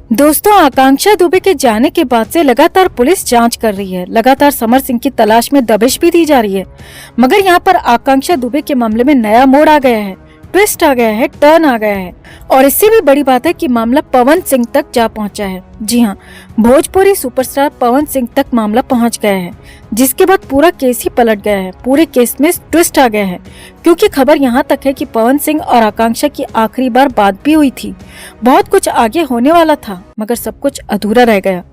दोस्तों, आकांक्षा दुबे के जाने के बाद से लगातार पुलिस जांच कर रही है। लगातार समर सिंह की तलाश में दबिश भी दी जा रही है। मगर यहाँ पर आकांक्षा दुबे के मामले में नया मोड़ आ गया है, ट्विस्ट आ गया है, टर्न आ गया है। और इससे भी बड़ी बात है कि मामला पवन सिंह तक जा पहुंचा है। जी हाँ, भोजपुरी सुपरस्टार पवन सिंह तक मामला पहुंच गया है, जिसके बाद पूरा केस ही पलट गया है। पूरे केस में ट्विस्ट आ गया है, क्योंकि खबर यहाँ तक है कि पवन सिंह और आकांक्षा की आखिरी बार बात भी हुई थी। बहुत कुछ आगे होने वाला था, मगर सब कुछ अधूरा रह गया।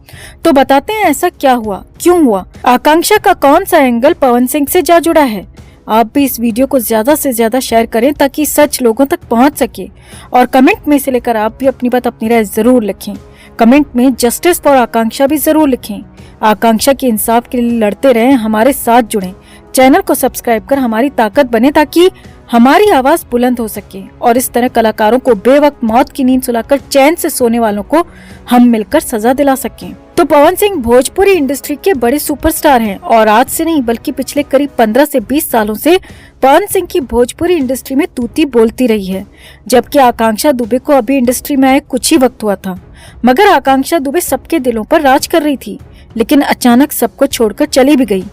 तो बताते हैं ऐसा क्या हुआ, क्यों हुआ, आकांक्षा का कौन सा एंगल पवन सिंह से जा जुड़ा है। आप भी इस वीडियो को ज्यादा से ज्यादा शेयर करें ताकि सच लोगों तक पहुंच सके। और कमेंट में से लेकर आप भी अपनी बात, अपनी राय जरूर लिखें। कमेंट में जस्टिस फॉर आकांक्षा भी जरूर लिखें। आकांक्षा के इंसाफ के लिए लड़ते रहें, हमारे साथ जुड़ें। चैनल को सब्सक्राइब कर हमारी ताकत बने ताकि हमारी आवाज बुलंद हो सके और इस तरह कलाकारों को बेवक्त मौत की नींद सुलाकर चैन से सोने वालों को हम मिलकर सजा दिला सकें। तो पवन सिंह भोजपुरी इंडस्ट्री के बड़े सुपरस्टार हैं और आज से नहीं बल्कि पिछले करीब 15 से 20 सालों से पवन सिंह की भोजपुरी इंडस्ट्री में तूती बोलती रही है। जबकि आकांक्षा दुबे को अभी इंडस्ट्री में आए कुछ ही वक्त हुआ था, मगर आकांक्षा दुबे सबके दिलों पर राज कर रही थी, लेकिन अचानक सबको छोड़कर चली भी गई।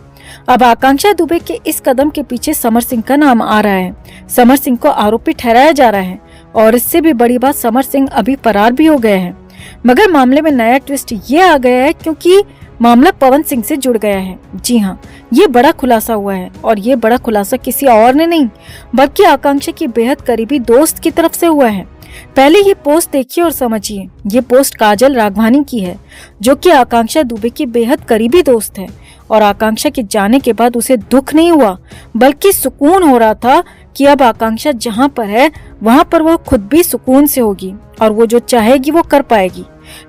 अब आकांक्षा दुबे के इस कदम के पीछे समर सिंह का नाम आ रहा है। समर सिंह को आरोपी ठहराया जा रहा है और इससे भी बड़ी बात, समर सिंह अभी फरार भी हो गए हैं। मगर मामले में नया ट्विस्ट ये आ गया है, क्योंकि मामला पवन सिंह से जुड़ गया है। जी हाँ, ये बड़ा खुलासा हुआ है और ये बड़ा खुलासा किसी और ने नहीं बल्कि आकांक्षा की बेहद करीबी दोस्त की तरफ से हुआ है। पहले ये पोस्ट देखिए और समझिए। ये पोस्ट काजल राघवानी की है, जो कि आकांक्षा दुबे की बेहद करीबी दोस्त है। और आकांक्षा के जाने के बाद उसे दुख नहीं हुआ बल्कि सुकून हो रहा था कि अब आकांक्षा जहाँ पर है वहाँ पर वो खुद भी सुकून से होगी और वो जो चाहेगी वो कर पाएगी।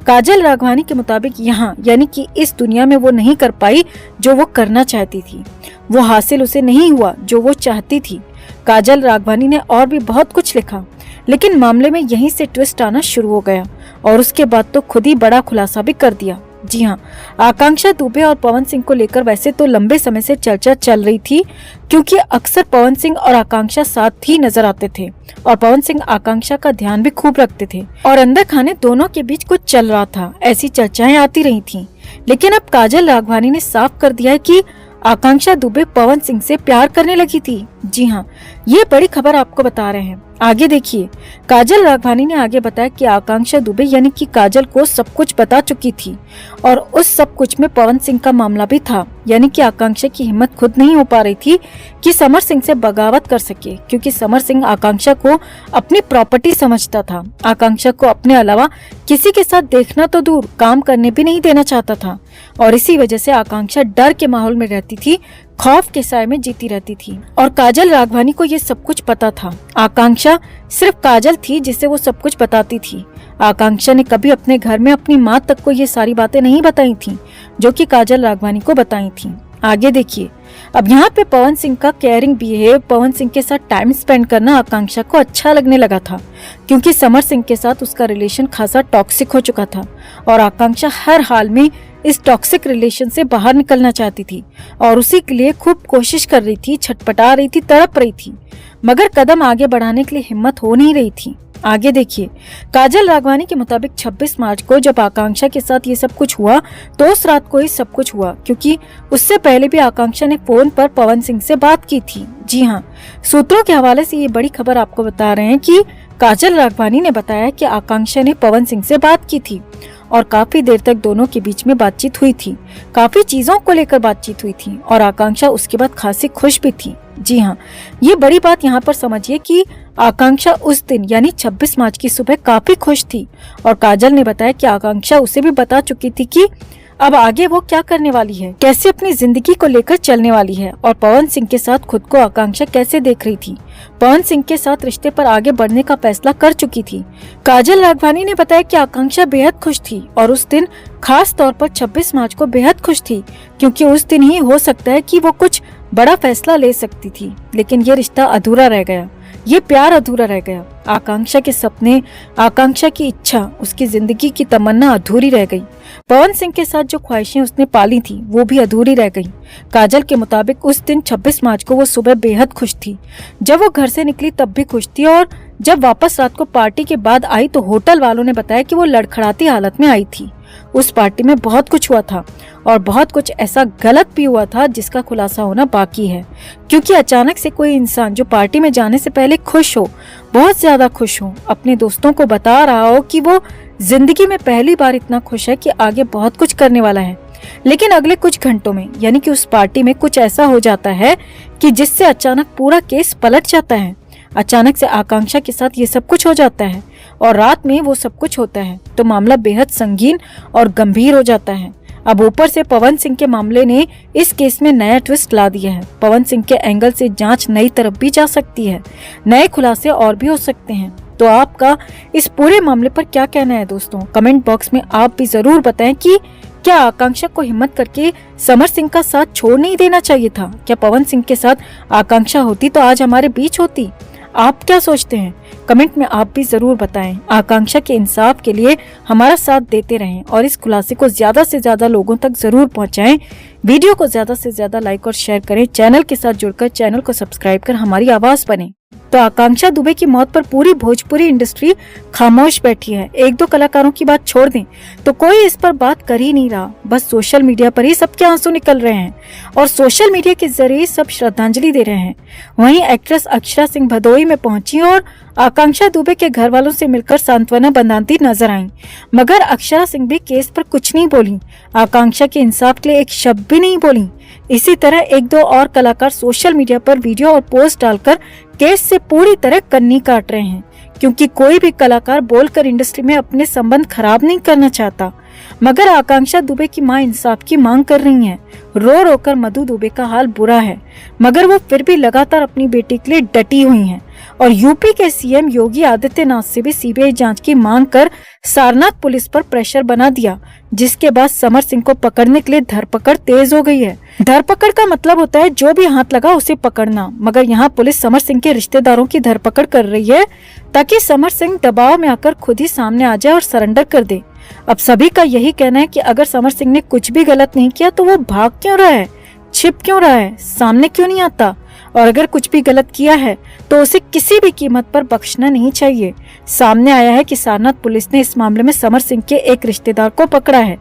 काजल राघवानी के मुताबिक यहाँ यानी कि इस दुनिया में वो नहीं कर पाई जो वो करना चाहती थी, वो हासिल उसे नहीं हुआ जो वो चाहती थी। काजल राघवानी ने और भी बहुत कुछ लिखा, लेकिन मामले में यहीं से ट्विस्ट आना शुरू हो गया और उसके बाद तो खुद ही बड़ा खुलासा भी कर दिया। जी हाँ, आकांक्षा दुबे और पवन सिंह को लेकर वैसे तो लंबे समय से चर्चा चल रही थी, क्योंकि अक्सर पवन सिंह और आकांक्षा साथ ही नजर आते थे और पवन सिंह आकांक्षा का ध्यान भी खूब रखते थे और अंदर खाने दोनों के बीच कुछ चल रहा था, ऐसी चर्चाएं आती रही थीं। लेकिन अब काजल राघवानी ने साफ कर दिया है कि आकांक्षा दुबे पवन सिंह से प्यार करने लगी थी। जी हाँ, ये बड़ी खबर आपको बता रहे हैं, आगे देखिए। काजल राघवानी ने आगे बताया कि आकांक्षा दुबे यानी कि काजल को सब कुछ बता चुकी थी और उस सब कुछ में पवन सिंह का मामला भी था। यानी कि आकांक्षा की हिम्मत खुद नहीं हो पा रही थी कि समर सिंह से बगावत कर सके, क्योंकि समर सिंह आकांक्षा को अपनी प्रॉपर्टी समझता था। आकांक्षा को अपने अलावा किसी के साथ देखना तो दूर, काम करने भी नहीं देना चाहता था और इसी वजह से आकांक्षा डर के माहौल में रहती थी, खौफ के साए में जीती रहती थी। और काजल राघवानी को ये सब कुछ पता था। आकांक्षा सिर्फ काजल थी जिसे वो सब कुछ बताती थी। आकांक्षा ने कभी अपने घर में अपनी माँ तक को ये सारी बातें नहीं बताई थी जो कि काजल राघवानी को बताई थी। आगे देखिए। अब यहाँ पे पवन सिंह का केयरिंग बिहेव, पवन सिंह के साथ टाइम स्पेंड करना आकांक्षा को अच्छा लगने लगा था, क्योंकि समर सिंह के साथ उसका रिलेशन खासा टॉक्सिक हो चुका था और आकांक्षा हर हाल में इस टॉक्सिक रिलेशन से बाहर निकलना चाहती थी और उसी के लिए खूब कोशिश कर रही थी, छटपटा रही थी, तड़प रही थी, मगर कदम आगे बढ़ाने के लिए हिम्मत हो नहीं रही थी। आगे देखिए। काजल राघवानी के मुताबिक 26 मार्च को जब आकांक्षा के साथ ये सब कुछ हुआ तो उस रात को ही सब कुछ हुआ, क्योंकि उससे पहले भी आकांक्षा ने फोन पर पवन सिंह से बात की थी। जी हाँ, सूत्रों के हवाले से ये बड़ी खबर आपको बता रहे हैं कि काजल राघवानी ने बताया कि आकांक्षा ने पवन सिंह से बात की थी और काफी देर तक दोनों के बीच में बातचीत हुई थी, काफी चीजों को लेकर बातचीत हुई थी और आकांक्षा उसके बाद खासी खुश भी थी। जी हाँ, ये बड़ी बात यहाँ पर समझिए कि आकांक्षा उस दिन यानी 26 मार्च की सुबह काफी खुश थी और काजल ने बताया कि आकांक्षा उसे भी बता चुकी थी कि अब आगे वो क्या करने वाली है, कैसे अपनी जिंदगी को लेकर चलने वाली है और पवन सिंह के साथ खुद को आकांक्षा कैसे देख रही थी। पवन सिंह के साथ रिश्ते पर आगे बढ़ने का फैसला कर चुकी थी। काजल राघवानी ने बताया कि आकांक्षा बेहद खुश थी और उस दिन खास तौर पर 26 मार्च को बेहद खुश थी, क्योंकि उस दिन ही हो सकता है कि वो कुछ बड़ा फैसला ले सकती थी। लेकिन ये रिश्ता अधूरा रह गया, ये प्यार अधूरा रह गया। आकांक्षा के सपने, आकांक्षा की इच्छा, उसकी जिंदगी की तमन्ना अधूरी रह गई। पवन सिंह के साथ जो ख्वाहिशें उसने पाली थी वो भी अधूरी रह गई। काजल के मुताबिक उस दिन 26 मार्च को वो सुबह बेहद खुश थी। जब वो घर से निकली तब भी खुश थी और जब वापस रात को पार्टी के बाद आई तो होटल वालों ने बताया कि वो लड़खड़ाती हालत में आई थी। उस पार्टी में बहुत कुछ हुआ था और बहुत कुछ ऐसा गलत भी हुआ था जिसका खुलासा होना बाकी है, क्योंकि अचानक से कोई इंसान जो पार्टी में जाने से पहले खुश हो, बहुत ज्यादा खुश हो, अपने दोस्तों को बता रहा हो कि वो जिंदगी में पहली बार इतना खुश है कि आगे बहुत कुछ करने वाला है, लेकिन अगले कुछ घंटों में यानी कि उस पार्टी में कुछ ऐसा हो जाता है कि जिससे अचानक पूरा केस पलट जाता है। अचानक से आकांक्षा के साथ ये सब कुछ हो जाता है और रात में वो सब कुछ होता है तो मामला बेहद संगीन और गंभीर हो जाता है। अब ऊपर से पवन सिंह के मामले ने इस केस में नया ट्विस्ट ला दिया है। पवन सिंह के एंगल से जांच नई तरफ भी जा सकती है, नए खुलासे और भी हो सकते हैं। तो आपका इस पूरे मामले पर क्या कहना है दोस्तों? कमेंट बॉक्स में आप भी जरूर बताएं कि क्या आकांक्षा को हिम्मत करके समर सिंह का साथ छोड़ नहीं देना चाहिए था? क्या पवन सिंह के साथ आकांक्षा होती तो आज हमारे बीच होती? आप क्या सोचते हैं? कमेंट में आप भी जरूर बताएं। आकांक्षा के इंसाफ के लिए हमारा साथ देते रहें और इस खुलासे को ज्यादा से ज्यादा लोगों तक जरूर पहुंचाएं। वीडियो को ज्यादा से ज्यादा लाइक और शेयर करें। चैनल के साथ जुड़कर चैनल को सब्सक्राइब कर हमारी आवाज बने। तो आकांक्षा दुबे की मौत पर पूरी भोजपुरी इंडस्ट्री खामोश बैठी है। एक दो कलाकारों की बात छोड़ दें तो कोई इस पर बात कर ही नहीं रहा। बस सोशल मीडिया पर ही सबके आंसू निकल रहे हैं और सोशल मीडिया के जरिए सब श्रद्धांजलि दे रहे हैं। वहीं एक्ट्रेस अक्षरा सिंह भदोई में पहुंची और आकांक्षा दुबे के घर वालों से मिलकर सांत्वना बंधाती नजर आईं। मगर अक्षरा सिंह भी केस पर कुछ नहीं बोली, आकांक्षा के इंसाफ के लिए एक शब्द भी नहीं बोली। इसी तरह एक दो और कलाकार सोशल मीडिया पर वीडियो और पोस्ट डालकर केस से पूरी तरह कन्नी काट रहे हैं, क्योंकि कोई भी कलाकार बोलकर इंडस्ट्री में अपने संबंध खराब नहीं करना चाहता। मगर आकांक्षा दुबे की मां इंसाफ की मांग कर रही हैं। रो रो कर मधु दुबे का हाल बुरा है, मगर वो फिर भी लगातार अपनी बेटी के लिए डटी हुई हैं और यूपी के सीएम योगी आदित्यनाथ से भी सीबीआई जांच की मांग कर सारनाथ पुलिस पर प्रेशर बना दिया, जिसके बाद समर सिंह को पकड़ने के लिए धरपकड़ तेज हो गई है। धरपकड़ का मतलब होता है जो भी हाथ लगा उसे पकड़ना, मगर यहाँ पुलिस समर सिंह के रिश्तेदारों की धरपकड़ कर रही है ताकि समर सिंह दबाव में आकर खुद ही सामने आ जाए और सरेंडर कर दे। अब सभी का यही कहना है कि अगर समर सिंह ने कुछ भी गलत नहीं किया तो वो भाग क्यों रहा है, छिप क्यों रहा है, सामने क्यों नहीं आता? और अगर कुछ भी गलत किया है तो उसे किसी भी कीमत पर बख्शना नहीं चाहिए। सामने आया है कि सारनाथ पुलिस ने इस मामले में समर सिंह के एक रिश्तेदार को पकड़ा है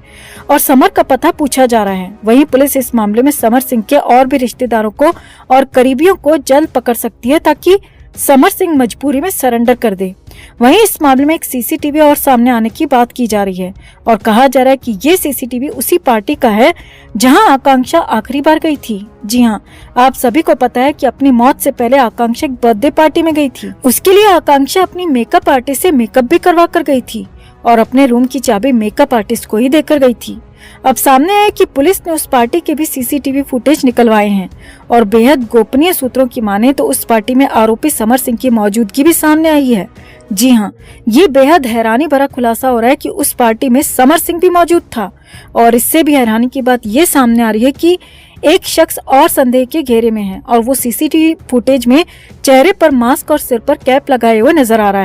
और समर का पता पूछा जा रहा है। वहीं पुलिस इस मामले में समर सिंह के और भी रिश्तेदारों को और करीबियों को जल्द पकड़ सकती है ताकि समर सिंह मजबूरी में सरेंडर कर दे। वहीं इस मामले में एक सीसीटीवी और सामने आने की बात की जा रही है और कहा जा रहा है कि ये सीसीटीवी उसी पार्टी का है जहां आकांक्षा आखिरी बार गई थी। जी हां, आप सभी को पता है कि अपनी मौत से पहले आकांक्षा एक बर्थडे पार्टी में गई थी। उसके लिए आकांक्षा अपनी मेकअप आर्टिस्ट से मेकअप भी करवा कर गई थी और अपने रूम की चाबी मेकअप आर्टिस्ट को ही देकर गई थी। अब सामने आया कि पुलिस ने उस पार्टी के भी सीसीटीवी फुटेज निकलवाए हैं और बेहद गोपनीय सूत्रों की माने तो उस पार्टी में आरोपी समर सिंह की मौजूदगी भी सामने आई है। जी हाँ, ये बेहद हैरानी भरा खुलासा हो रहा है कि उस पार्टी में समर सिंह भी मौजूद था और इससे भी हैरानी की बात ये सामने आ रही है कि एक शख्स और संदेह के घेरे में है और वो सीसीटीवी फुटेज में चेहरे पर मास्क और सिर पर कैप लगाए हुए नजर आ रहा है।